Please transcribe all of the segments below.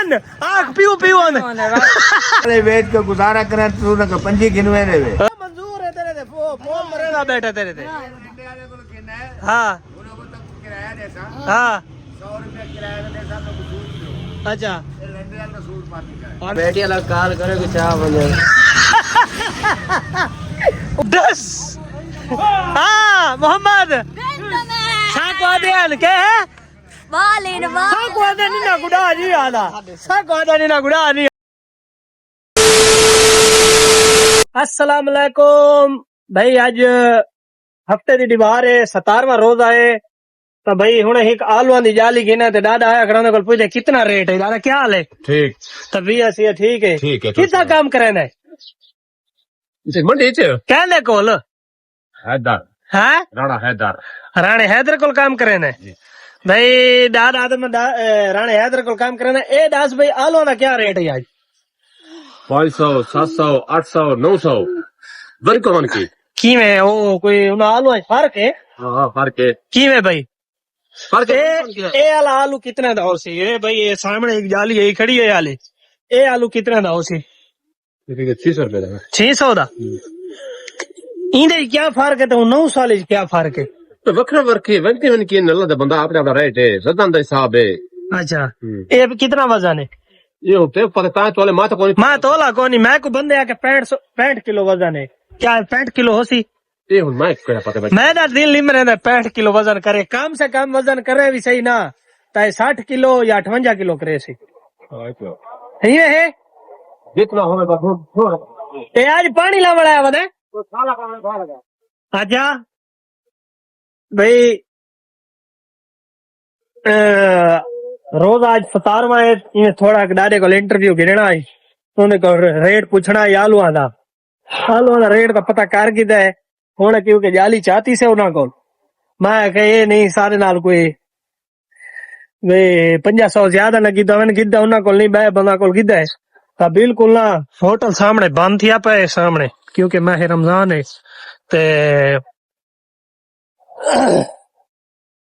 One आंख पियो पियो अरे वेट का गुजारा करें तू ना पंजी गिनवे ने वे मंजूर है तेरे से फोन मरेगा बेटा तेरे से हाँ किराया देसा हाँ 100 रुपया किराया देसा तो सूद दो अच्छा लंडन का सूद पाती का बेटी अलग कार करे कि चाह बने 10 हाँ मोहम्मद साको आदेन के है साको आदेन नी ना गुड़ा जी आदा साको आदेन नी ना गुड़ा नहीं अस्सलाम वालेकुम भाई आज हफ्ते दी दीवार है 17वां रोजा है तो भाई हुण एक आलूआं दी जाली गिना ते डाडा आया खड़ा कोल पूछे कितना रेट है डाडा क्या हाल है ठीक तो भी ऐसी है ठीक है कितना काम करना है मंडी च कहने कोल हैदर हैं राणा हैदर राणे हैदर कोल काम करना है भाई डाडा तो मैं राणे हैदर कोल काम करना है ए दास भाई आलूआं दा क्या रेट है आज 500 700 800 900 वर कौन की किवें ओ कोई उन आलूआं च फर्क है हां फर्क है किवें भाई फर्क ए वाला आलू कितने दा हो सी ए भाई ये सामने एक जाली है खड़ी है आले ए आलू कितने दा हो सी 600 रुपए दा 600 दा इंदे क्या फर्क है तो 900 वाले क्या फर्क है तो वखरा वरके वंके वन की नल्ला दा बंदा अपना अपना रेट है सदां दा हिसाब है अच्छा ए कितना वजन है ये होते पता ता तोले मां तो कोनी मैं तोला कोनी मैं को बंदे आके 65 किलो वजन है क्या 65 किलो हो सी ये हुन मैं क्या पता भाई मैं ना दिल लिम रहना 65 किलो वजन करे कम से कम वजन करे भी सही ना चाहे 60 किलो या 58 किलो करे सी ये है जितना होवे बाबू ए आज पानी ला बड़ा वदे तो साला का भाग लगा अच्छा भाई रोज आज 17वां है इन्हें थोड़ा डाडे को इंटरव्यू गिरना है उन्हें को रेट पूछना है आलूआं दा रेट का पता कर गिदा है हुण क्योंकि जाली चाहती से उन्हां को मैं कह ये नहीं सारे नाल कोई वे 500 ज्यादा न गिदा वन गिदा उन्हां को नहीं बे बंदा को गिदा है ता बिल्कुल ना होटल सामने बंद थिया पे सामने क्योंकि माह रमजान है ते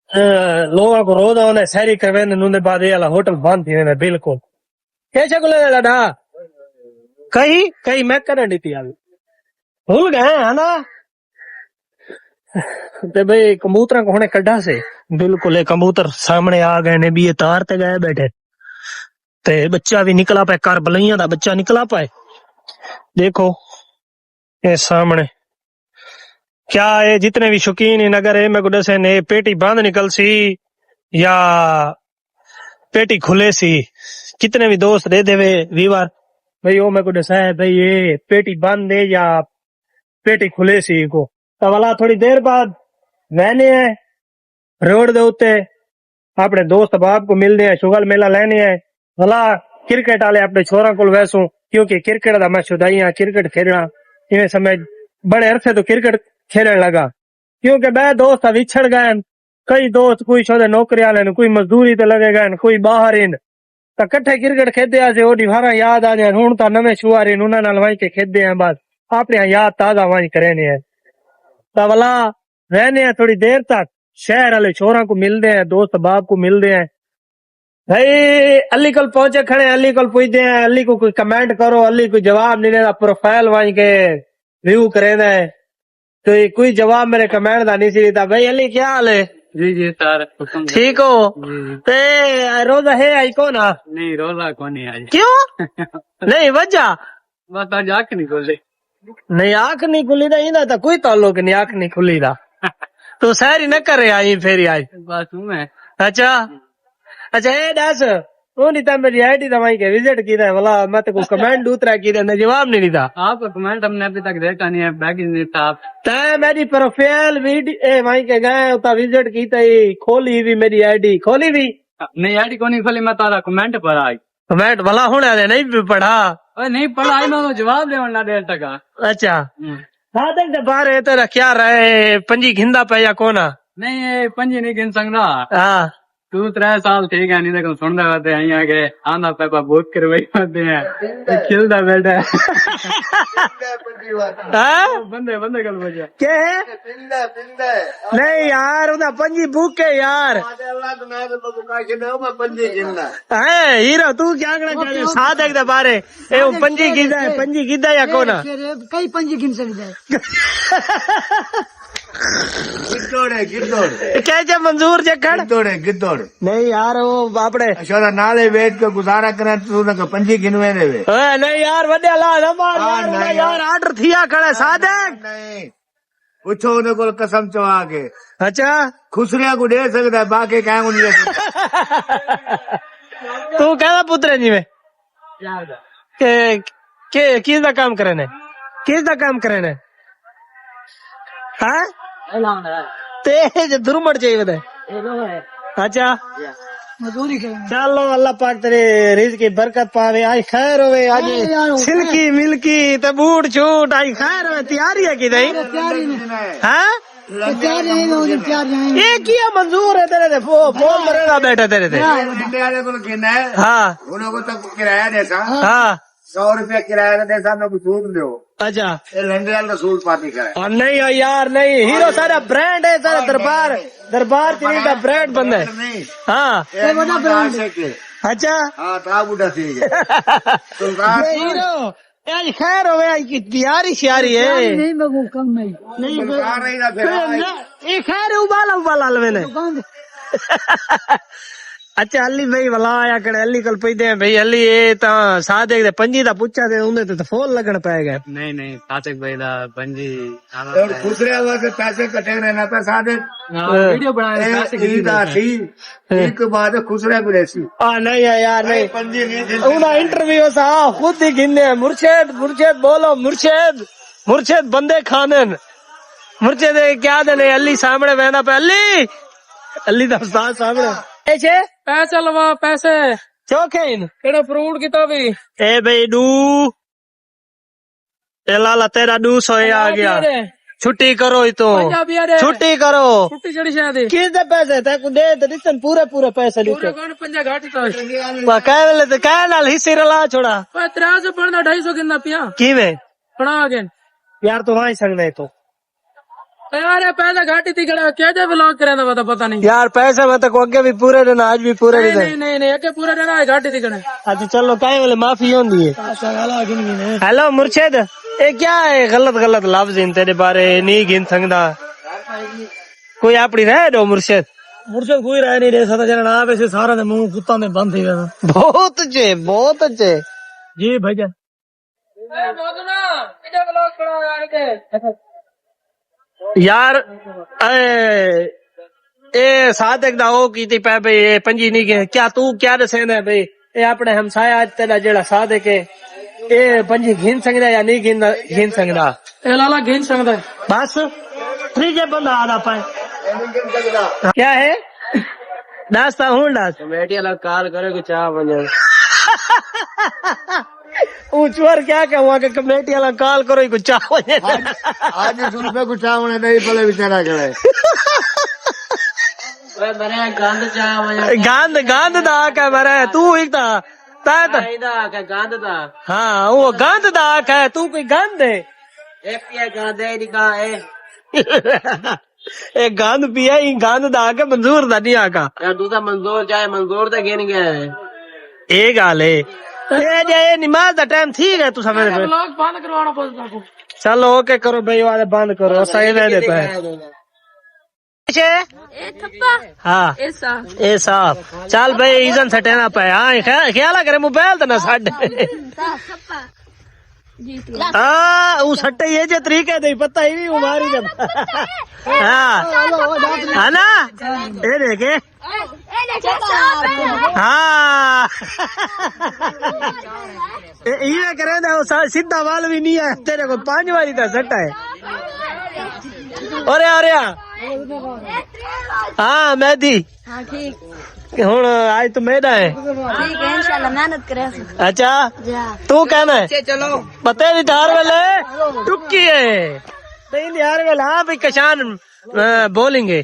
लोगों को रोज आने सैरी करवे नुंदे बाद ये वाला होटल बंद थी वेंदा बिल्कुल कैसे को ले लड़ा कहीं मैं करन दी थी अभी भूल गए है ना ते भाई कबूतर को होने कड्ढा से बिल्कुल ये कबूतर सामने आ गए ने भी ये तार ते गए बैठे ते बच्चा भी निकला पाए कर बलैया दा बच्चा निकला पाए देखो ये सामने क्या है जितने भी शौकीन इन अगर मैं को दसे ने पेटी बंद निकल सी या पेटी खुले सी कितने भी दोस्त दे देवे वीवर भाई वो मैं को दसा है भाई ये पेटी बंद है या पेटी खुले सी को तो वाला थोड़ी देर बाद रहने है रोड दे उत्ते अपने दोस्त बाप को मिलने हैं शुगल मेला लेने है भला क्रिकेट वाले अपने छोरा को वैसू क्योंकि क्रिकेट का मैं शुदाई हाँ क्रिकेट खेलना इन्हें समय बड़े अरसे तो क्रिकेट खेलने लगा क्योंकि मैं दोस्त विछड़ गए कई दोस्त कोई छोड़े नौकरी वाले कोई मजदूरी ते लगे गए कोई बाहर इन तो कट्ठे क्रिकेट खेदे आसे ओडी भारा याद आ जाए हुण तो नवे शुआरे उन्हां नाल वहीं के खेदे हैं बस अपने याद ताजा वहीं करेने हैं तो भला रहने हैं थोड़ी देर तक शहर वाले छोरा को मिलते हैं दोस्त बाप को मिलते हैं भाई अली कल पहुंचे खड़े अली कल पूछते हैं अली को कोई कमेंट करो अली कोई जवाब नहीं देता प्रोफाइल वहीं के व्यू करे है तो कोई जवाब मेरे कमेंट का नहीं सी देता भाई अली क्या हाल है जी जी सर ठीक हो ते रोजा है आई को ना नहीं रोला कोनी आज क्यों नहीं वजह बस आज आंख नहीं खोले नहीं आंख नहीं खुली था इना तो कोई ताल्लुक नहीं आंख नहीं खुली था तो सैर ही न करे आई फिर आज बस हूँ मैं अच्छा अच्छा ये दस नहीं था मेरी आईडी था वहीं के विजिट की था बोला मैं तो कमेंट दूसरा की था जवाब नहीं था आपका कमेंट हमने अभी तक देखा नहीं है बैग नहीं था आप तै मेरी प्रोफाइल वीडियो वहीं के गए उता विजिट की था खोली भी मेरी आईडी खोली भी नहीं आईडी को नहीं खोली मैं तारा कमेंट पर आई कमेंट भला होने नहीं भी पढ़ा नहीं पढ़ा आई मैं जवाब दे देर तक अच्छा हाँ देख बाहर तेरा क्या रहे पंजी घिंदा पे या कोना नहीं ये पंजी नहीं गिन सकता हाँ तू 3 साल ठीक है नहीं देखो सुनते होते हैं यहाँ के आंधा पैपा बुक करवाई होते हैं खिलता बैठा है हाँ? बंदे बंदे कल बजा क्या है पिंदा पिंदा नहीं यार उदा पंजी बुक है यार अल्लाह तो ना तो बुका के दो मैं पंजी गिनना है हीरो तू क्या करना चाहते साथ एक बारे ए वो पंजी गिदा या कोना कई पंजी गिन सकते हैं गिद्धोड़ कैसे मंजूर जखड़ गिद्धोड़ नहीं यार वो बापड़े अशोरा नाले वेट के गुजारा करे तू न पंजी गिनवे देवे नहीं यार वड्या ला नमाज हाँ, यार नहीं यार आर्डर थिया खड़े सादेक नहीं पूछो उन को कसम चवा के अच्छा खुसरिया को दे सकता है बाकी कहीं को नहीं दे सकता तू कहदा पुत्र जी में के किस दा काम करे ने किस दा काम करे ने हाँ तेज दुर्मट चाहिए बता अच्छा मजदूरी करेंगे चलो अल्लाह पाक तेरे रिज़्क़ की बरकत पावे आई खैर होवे आज सिल्की मिल्की ते बूट छूट आई खैर होवे तैयारी है की नहीं तैयारी में हाँ तैयार रहेंगे उधर तैयार रहेंगे ये किया मंजूर है तेरे से फोन मरेगा बेटा तेरे से डंडे वाले को गिनना है हाँ उनको तो किराया देता हाँ 100 रुपया किराया देता मैं कुछ सूट दो अच्छा ये लंडे वाला सूट पाती का और नहीं हो यार नहीं हीरो सारा ब्रांड है सारा दरबार चीनी का ब्रांड बंद है नहीं हाँ ये बड़ा ब्रांड है अच्छा हाँ ता बुढ़ा ठीक है सुल्तान ये हीरो आज खैर हो आज की तैयारी श्यारी है नहीं बगू कम नहीं नहीं सुल्तान रही ना फिर ये खैर उबाला मैंने बंद अच्छा अली भाई भला आया करे अली कल पैदे भाई अली ये ता साथ एक पंजी दा पुच्छा दे उंदे ते फोन लगन पै गए नहीं नहीं सातिक भाई दा पंजी और खुसरे वाले पैसे कटे रहना था सादे वीडियो बनाए ईदा थी एक बाद खुसरे को रेसी नहीं यार नहीं पंजी नहीं उना इंटरव्यू सा खुद ही गिनने मुर्शेद बोलो मुर्शेद बंदे खानन मुर्शेद क्या देने अली सामने बहना पे अली दा उस्ताद सामने पैसे लवा पैसे चौकेन केड़ा फ्रूट किताबी ए भाई ए लाला तेरा 200 आ गया छुट्टी करो ही तो छुट्टी करो छुट्टी चढ़ी शायद किस दे पैसे ते को दे दिसन पूरे पैसे लिखे पंजा घाट तो काय वाले ते काय नाल हिस्से रला छोड़ा 300 पड़ना 250 कितना पिया किवे पड़ा आगे यार तो वहां संगने तो यार पैसा घाटी थी खड़ा क्या जा ब्लॉग करे था पता नहीं यार पैसे में तो आगे भी पूरे दिन आज भी पूरे दिन नहीं अगे पूरा दिन आए घाटी थी खड़े अच्छा चलो काय वाले माफी होंदी है हेलो मुर्शेद ये क्या है गलत लफ्ज इन तेरे बारे नहीं गिन सकदा कोई अपनी रह दो मुर्शेद कोई रह नहीं रह सकता जना आप ऐसे सारा ने मुंह कुत्ता ने बंद थी गया बहुत अच्छे जी भैया यार ए साथ एक दा ओ कीती पै भाई ये पंजी नहीं के क्या तू क्या दसेंदा है भाई ए अपने हमसाया आज तेरा जेड़ा साथ है के ए पंजी गिन सकदा या नहीं गिन सकदा ए लाला गिन सकदा बस ठीक है बंदा आधा पाए क्या है नाश्ता हूँ डास कमेटी वाला कॉल करे को चाह बने ऊंचवर क्या कहूँ कि कमेटी वाला कॉल करो कुछ चाह आज 100 रुपये कुछ चावने नहीं पड़े बेचारा करे मेरे गंद चाह बने गंद दा के मरे तू एक ता गंद दा हाँ वो गंद दा के तू कोई गंद है ए पिया गंद है निका ए गंद पिया ही गंद दा के मंजूर दा नहीं आका यार तू तो मंजूर चाहे मंजूर तो गिन गया है ये गाल है ये नमाज दा टाइम ठीक है तू समझ में ब्लॉग बंद करवाना पड़ता को चलो ओके करो भाई वाले बंद करो सही दे देता है हाँ ए साहब चल भाई इजन सटेना पे हाँ ख्याल करे मोबाइल तो ना साढ़े हाँ वो सट्टे ये जो तरीके दे पता ही नहीं उमारी जब हाँ है ना ये देखे हाँ ये करे ना वो सीधा वाल भी नहीं है तेरे को 5 बारी था सट्टा है अरे हाँ मेहदी हूँ आज तो मेरा है ठीक है इंशाल्लाह मेहनत करे अच्छा तू कहना है चलो पता नहीं धार वाले टुक्की है नहीं यार वाला हाँ भाई कशान बोलेंगे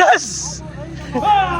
10